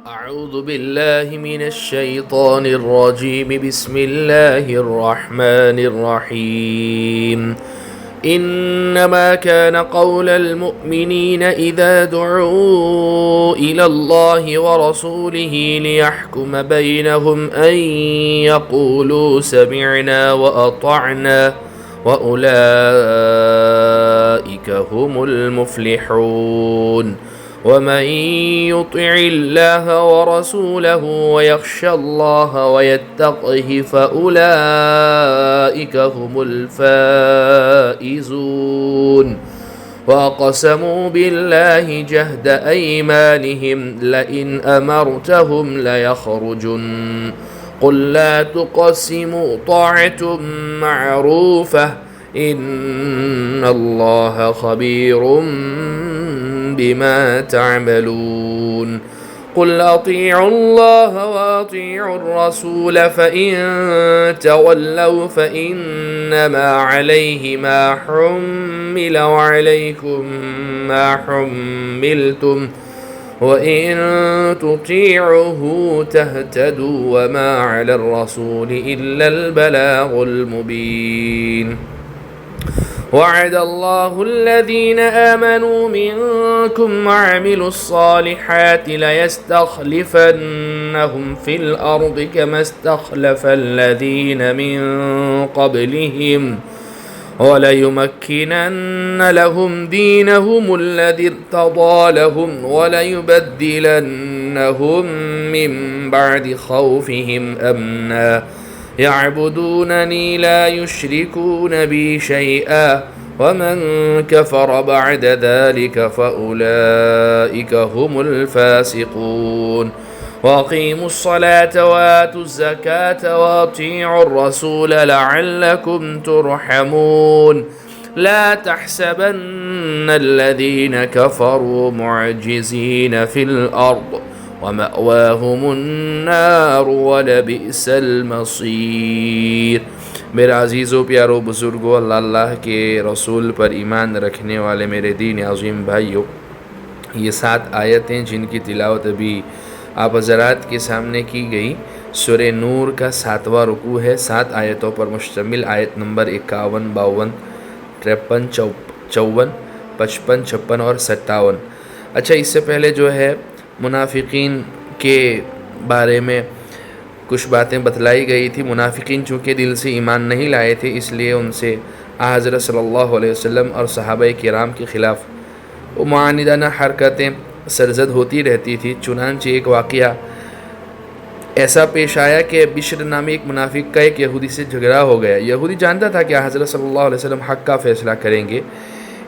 أعوذ بالله من الشيطان الرجيم. بسم الله الرحمن الرحيم. إنما كان قول المؤمنين إذا دعوا إلى الله ورسوله ليحكم بينهم أن يقولوا سمعنا وأطعنا وأولئك هم المفلحون. ومن يطع الله ورسوله ويخشى الله ويتقه فأولئك هم الفائزون. وأقسموا بالله جهد أيمانهم لئن أمرتهم ليخرجن. قل لا تقسموا طاعة معروفة إن الله خبير بما تعملون. قل أطيعوا الله وأطيعوا الرسول فإن تولوا فإنما عليه ما حمل وعليكم ما حملتم وإن تطيعوه تهتدوا وما على الرسول إلا البلاغ المبين. وعد الله الذين آمنوا منكم وعملوا الصالحات ليستخلفنهم في الأرض كما استخلف الذين من قبلهم وليمكنن لهم دينهم الذي ارتضى لهم وليبدلنهم من بعد خوفهم أمنا يعبدونني لا يشركون بي شيئا ومن كفر بعد ذلك فأولئك هم الفاسقون. وأقيموا الصلاة وآتوا الزكاة وأطيعوا الرسول لعلكم ترحمون. لا تحسبن الذين كفروا معجزين في الأرض ومأواهم النار ولبئس المصير. میرے عزیزوں پیاروں بزرگوں، اللہ کے رسول پر ایمان رکھنے والے میرے دین عظیم بھائیوں، یہ 7 آیتیں جن کی تلاوت ابھی آپ حضرات کے سامنے کی گئی، سورہ نور کا 7واں رکوع ہے، 7 آیتوں پر مشتمل، آیت نمبر 51، 52، 53، 54، 55، 56 اور 57۔ اچھا، اس سے پہلے جو ہے منافقین کے بارے میں کچھ باتیں بتلائی گئی تھی۔ منافقین چونکہ دل سے ایمان نہیں لائے تھے، اس لیے ان سے حضرت صلی اللہ علیہ وسلم اور صحابہ کرام کے خلاف وہ معاندانہ حرکتیں سرزد ہوتی رہتی تھی۔ چنانچہ ایک واقعہ ایسا پیش آیا کہ بشر نامی ایک منافق کا ایک یہودی سے جھگڑا ہو گیا۔ یہودی جانتا تھا کہ حضرت صلی اللہ علیہ وسلم حق کا فیصلہ کریں گے،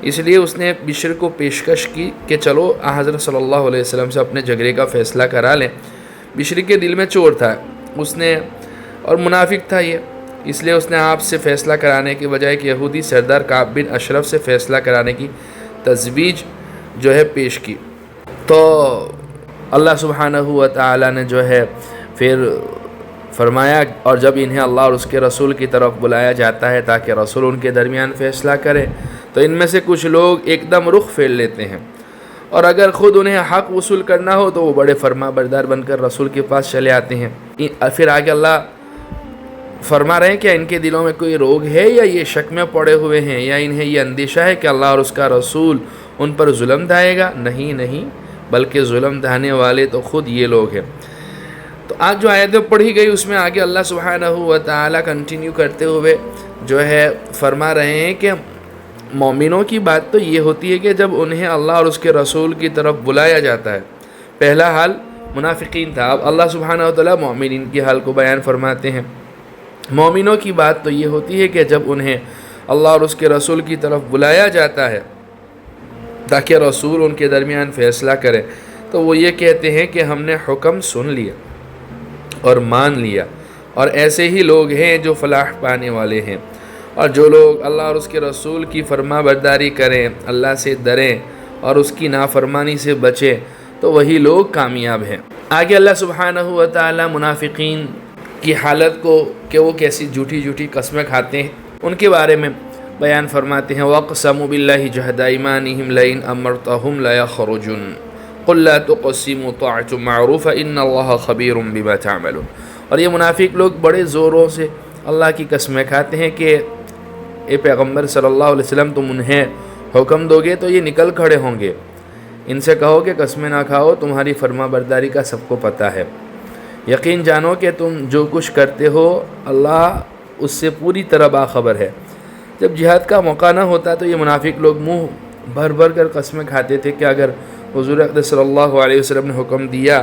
اس لیے اس نے بشر کو پیشکش کی کہ چلو حضرت صلی اللہ علیہ وسلم سے اپنے جھگڑے کا فیصلہ کرا لیں۔ بشر کے دل میں چور تھا، اس نے، اور منافق تھا یہ، اس لیے اس نے آپ سے فیصلہ کرانے کے بجائے کہ یہودی سردار کعب بن اشرف سے فیصلہ کرانے کی تجویز جو ہے پیش کی۔ تو اللہ سبحانہ و تعالی نے جو ہے پھر فرمایا، اور جب انہیں اللہ اور اس کے رسول کی طرف بلایا جاتا ہے تاکہ رسول ان کے درمیان فیصلہ کرے، تو ان میں سے کچھ لوگ ایک دم رخ پھیر لیتے ہیں، اور اگر خود انہیں حق وصول کرنا ہو تو وہ بڑے فرما بردار بن کر رسول کے پاس چلے آتے ہیں۔ پھر آگے اللہ فرما رہے ہیں کہ ان کے دلوں میں کوئی روگ ہے یا یہ شک میں پڑے ہوئے ہیں یا انہیں یہ اندیشہ ہے کہ اللہ اور اس کا رسول ان پر ظلم ڈھائے گا۔ نہیں، بلکہ ظلم ڈھانے والے تو خود یہ لوگ ہیں۔ تو آج جو آیتیں پڑھی گئی اس میں آگے اللہ سبحانہ و تعالی کنٹینیو کرتے ہوئے جو ہے فرما رہے ہیں کہ مومنوں کی بات تو یہ ہوتی ہے کہ جب انہیں اللہ اور اس کے رسول کی طرف بلایا جاتا ہے۔ پہلا حال منافقین تھا، اب اللہ سبحانہ و تعالی مومنین کی حال کو بیان فرماتے ہیں۔ مومنوں کی بات تو یہ ہوتی ہے کہ جب انہیں اللہ اور اس کے رسول کی طرف بلایا جاتا ہے تاکہ رسول ان کے درمیان فیصلہ کرے، تو وہ یہ کہتے ہیں کہ ہم نے حکم سن لیا اور مان لیا، اور ایسے ہی لوگ ہیں جو فلاح پانے والے ہیں۔ اور جو لوگ اللہ اور اس کے رسول کی فرما برداری کریں، اللہ سے ڈریں اور اس کی نافرمانی سے بچیں، تو وہی لوگ کامیاب ہیں۔ آگے اللہ سبحانہ و تعالی منافقین کی حالت کو کہ وہ کیسی جھوٹی قسمیں کھاتے ہیں ان کے بارے میں بیان فرماتے ہیں۔ وَاقْسَمُوا بِاللَّهِ جَهْدَ أَيْمَانِهِمْ لَئِنْ أَمَرْتَهُمْ لَيَخْرُجُنَّ قل لا تقسموا طاعة معروفة ان اللہ خبیر بما تعملون۔ اور یہ منافق لوگ بڑے زوروں سے اللہ کی قسمیں کھاتے ہیں کہ اے پیغمبر صلی اللہ علیہ وسلم تم انہیں حکم دو گے تو یہ نکل کھڑے ہوں گے، ان سے کہو کہ قسمیں نہ کھاؤ، تمہاری فرما برداری کا سب کو پتہ ہے، یقین جانو کہ تم جو کچھ کرتے ہو اللہ اس سے پوری طرح باخبر ہے۔ جب جہاد کا موقع نہ ہوتا تو یہ منافق لوگ منہ بھر بھر کر قسمیں کھاتے تھے کہ اگر حضور اقدس صلی اللہ علیہ وسلم نے حکم دیا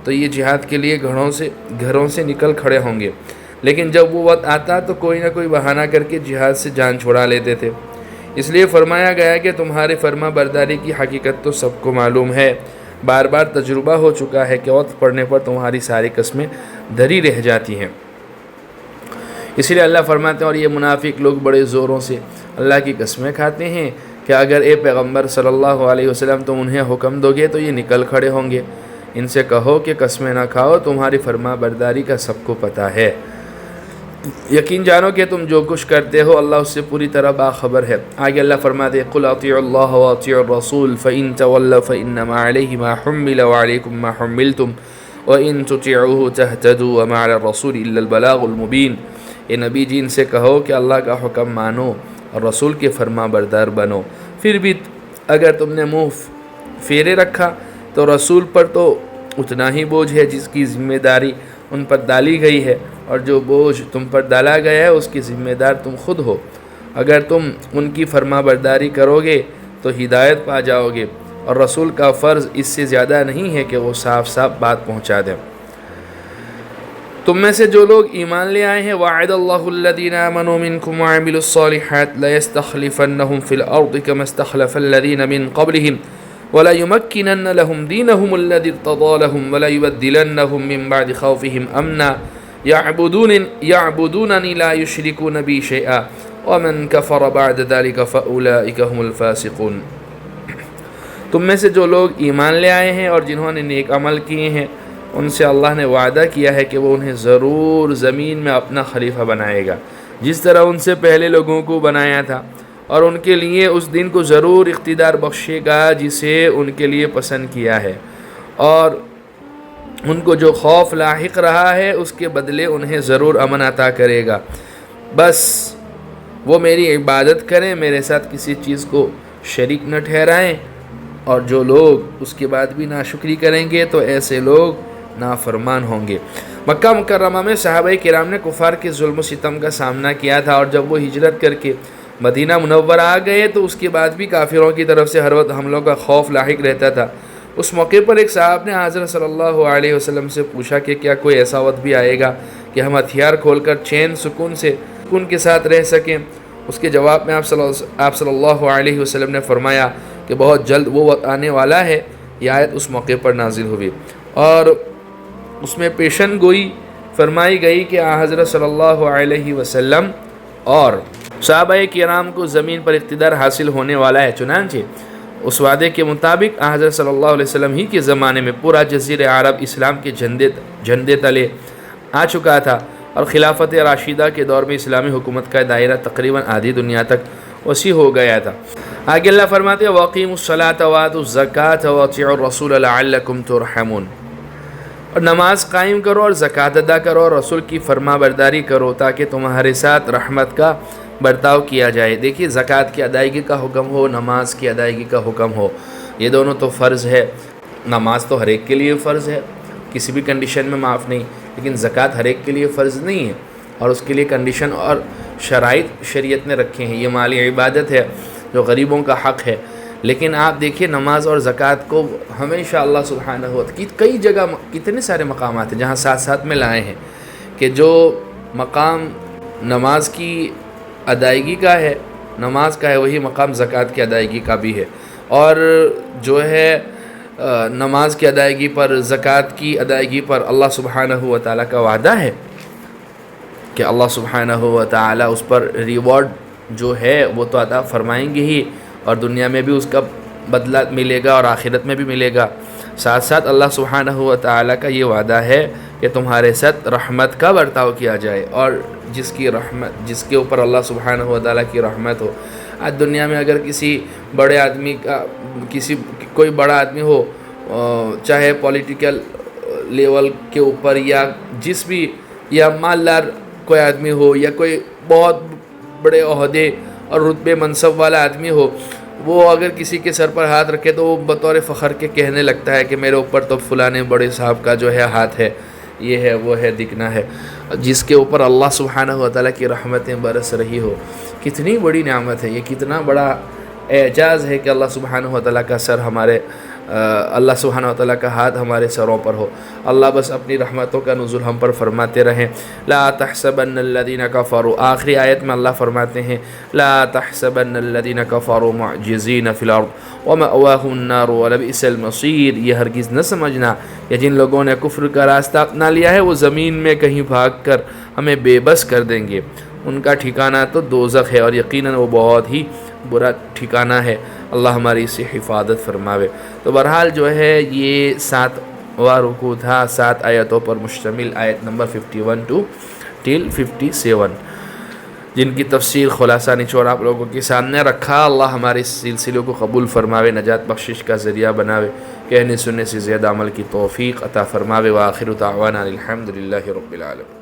تو یہ جہاد کے لیے گھروں سے نکل کھڑے ہوں گے، لیکن جب وہ وقت آتا تو کوئی نہ کوئی بہانہ کر کے جہاد سے جان چھڑا لیتے تھے۔ اس لیے فرمایا گیا کہ تمہارے فرما برداری کی حقیقت تو سب کو معلوم ہے، بار بار تجربہ ہو چکا ہے کہ وقت پڑنے پر تمہاری ساری قسمیں دھری رہ جاتی ہیں۔ اس لیے اللہ فرماتے ہیں اور یہ منافق لوگ بڑے زوروں سے اللہ کی قسمیں کھاتے ہیں کہ اگر اے پیغمبر صلی اللہ علیہ وسلم تم انہیں حکم دو گے تو یہ نکل کھڑے ہوں گے، ان سے کہو کہ قسمیں نہ کھاؤ، تمہاری فرما برداری کا سب کو پتہ ہے، یقین جانو کہ تم جو کچھ کرتے ہو اللہ اس سے پوری طرح باخبر ہے۔ آگے اللہ فرماتے ہیں قل اطیعوا اللہ واطیعوا الرسول فإن تولوا فإنما علیہ ما حمل وعلیکم ما حملتم وإن تطیعوه تہتدوا وما علی الرسول الا البلاغ المبین۔ اے نبی جی ان سے کہو کہ اللہ کا حکم مانو اور رسول کے فرما بردار بنو، پھر بھی اگر تم نے منہ پھیرے رکھا تو رسول پر تو اتنا ہی بوجھ ہے جس کی ذمہ داری ان پر ڈالی گئی ہے، اور جو بوجھ تم پر ڈالا گیا ہے اس کی ذمہ دار تم خود ہو۔ اگر تم ان کی فرما برداری کرو گے تو ہدایت پا جاؤ گے، اور رسول کا فرض اس سے زیادہ نہیں ہے کہ وہ صاف صاف بات پہنچا دیں۔ تم میں سے جو لوگ ایمان لے آئے ہیں وعد اللہ الذین آمنوا منکم وعملوا الصالحات لیستخلفنہم فی الارض کما استخلف الذین من قبلہم وَلَيُمَكِّنَنَّ لَهُمْ دِينَهُمُ الَّذِي ارْتَضَىٰ لَهُمْ وَلَيُبَدِّلَنَّهُمْ مِنْ بَعْدِ خَوْفِهِمْ أَمْنًا يَعْبُدُونَنِي لَا يُشْرِكُونَ بِي شَيْئًا وَمَنْ كَفَرَ بَعْدَ ذَلِكَ فَأُولَٰئِكَ هُمُ الْفَاسِقُونَ۔ تم میں سے جو لوگ ایمان لے آئے ہیں اور جنہوں نے نیک عمل کیے ہیں ان سے اللہ نے وعدہ کیا ہے کہ وہ انہیں ضرور زمین میں اپنا خلیفہ بنائے گا، جس طرح ان سے پہلے لوگوں کو بنایا تھا، اور ان کے لیے اس دن کو ضرور اقتدار بخشے گا جسے ان کے لیے پسند کیا ہے، اور ان کو جو خوف لاحق رہا ہے اس کے بدلے انہیں ضرور امن عطا کرے گا۔ بس وہ میری عبادت کریں، میرے ساتھ کسی چیز کو شریک نہ ٹھہرائیں، اور جو لوگ اس کے بعد بھی ناشکری کریں گے تو ایسے لوگ نافرمان ہوں گے۔ مکہ مکرمہ میں صحابہ کرام نے کفار کے ظلم و ستم کا سامنا کیا تھا، اور جب وہ ہجرت کر کے مدینہ منورہ آ گئے تو اس کے بعد بھی کافروں کی طرف سے ہر وقت حملوں کا خوف لاحق رہتا تھا۔ اس موقع پر ایک صاحب نے حضرت صلی اللہ علیہ وسلم سے پوچھا کہ کیا کوئی ایسا وقت بھی آئے گا کہ ہم ہتھیار کھول کر چین سکون کے ساتھ رہ سکیں؟ اس کے جواب میں آپ صلی اللہ علیہ وسلم نے فرمایا کہ بہت جلد وہ وقت آنے والا ہے۔ یہ آیت اس موقع پر نازل ہوئی اور اس میں پیشن گوئی فرمائی گئی کہ حضرت صلی اللہ علیہ وسلم اور صحابہ کرام کو زمین پر اقتدار حاصل ہونے والا ہے۔ چنانچہ اس وعدے کے مطابق حضرت صلی اللہ علیہ وسلم ہی کے زمانے میں پورا جزیرہ عرب اسلام کے جھنڈے تلے آ چکا تھا، اور خلافت راشدہ کے دور میں اسلامی حکومت کا دائرہ تقریباً آدھی دنیا تک وسیع ہو گیا تھا۔ آگے اللہ فرماتے ہیں وَأَقِيمُوا الصَّلَاةَ وَآتُوا الزَّكَاةَ وَأَطِيعُوا الرَّسُولَ لَعَلَّكُمْ تُرْحَمُونَ۔ اور نماز قائم کرو اور زکوٰۃ ادا کرو اور رسول کی فرما برداری کرو تاکہ تمہارے ساتھ رحمت کا برتاؤ کیا جائے۔ دیکھیے زکوٰۃ کی ادائیگی کا حکم ہو، نماز کی ادائیگی کا حکم ہو، یہ دونوں تو فرض ہے۔ نماز تو ہر ایک کے لیے فرض ہے، کسی بھی کنڈیشن میں معاف نہیں، لیکن زکوٰۃ ہر ایک کے لیے فرض نہیں ہے، اور اس کے لیے کنڈیشن اور شرائط شریعت نے رکھے ہیں۔ یہ مالی عبادت ہے جو غریبوں کا حق ہے، لیکن آپ دیکھیے نماز اور زکوٰۃ کو ہمیشہ اللہ سبحانہ و تعالیٰ کئی جگہ کتنے سارے مقامات ہیں جہاں ساتھ ساتھ میں لائے ہیں کہ جو مقام نماز کی ادائیگی کا ہے، نماز کا ہے، وہی مقام زکوٰۃ کی ادائیگی کا بھی ہے، اور جو ہے نماز کی ادائیگی پر، زکوٰۃ کی ادائیگی پر اللہ سبحانہ و تعالیٰ کا وعدہ ہے کہ اللہ سبحانہ و تعالیٰ اس پر ریوارڈ جو ہے وہ تو عطا فرمائیں گے ہی، اور دنیا میں بھی اس کا بدلہ ملے گا اور آخرت میں بھی ملے گا۔ ساتھ ساتھ اللہ سبحانہ و تعالیٰ کا یہ وعدہ ہے کہ تمہارے ساتھ رحمت کا برتاؤ کیا جائے، اور جس کے اوپر اللہ سبحانہ و تعالیٰ کی رحمت ہو۔ آج دنیا میں اگر کسی بڑے آدمی کا کوئی بڑا آدمی ہو چاہے پولیٹیکل لیول کے اوپر یا جس بھی، یا مالدار کوئی آدمی ہو یا کوئی بہت بڑے عہدے اور رتبے منصب والا آدمی ہو، وہ اگر کسی کے سر پر ہاتھ رکھے تو وہ بطور فخر کے کہنے لگتا ہے کہ میرے اوپر تو فلاں بڑے صاحب کا جو ہے ہاتھ ہے، یہ ہے وہ ہے دکھنا ہے. جس کے اوپر اللہ سبحانہ و تعالیٰ کی رحمتیں برس رہی ہو، کتنی بڑی نعمت ہے یہ، کتنا بڑا اعجاز ہے کہ اللہ سبحانہ و تعالیٰ کا سر ہمارے اللہ سبحانہ و تعالیٰ کا ہاتھ ہمارے سروں پر ہو. اللہ بس اپنی رحمتوں کا نزول ہم پر فرماتے رہیں. لا تحسبن الذین کفروا، آخری آیت میں اللہ فرماتے ہیں لا تحسبن الذین کفروا معجزین فی الارض ومأواہم النار ولبئس المصیر. یہ ہرگز نہ سمجھنا کہ جن لوگوں نے کفر کا راستہ اپنا لیا ہے وہ زمین میں کہیں بھاگ کر ہمیں بے بس کر دیں گے، ان کا ٹھکانہ تو دوزخ ہے اور یقیناً وہ بہت ہی برا ٹھکانہ ہے. اللہ ہماری اس سے حفاظت فرماوے. تو بہرحال جو ہے یہ 7واں رکوع تھا، 7 آیتوں پر مشتمل، آیت نمبر 51 to 57، جن کی تفسیر خلاصہ نچوڑ آپ لوگوں کے سامنے رکھا. اللہ ہمارے اس سلسلے کو قبول فرماوے، نجات بخشش کا ذریعہ بناوے، کہنے سننے سے زیادہ عمل کی توفیق عطا فرماوے. وآخر دعوانا الحمدللہ رب العالمین.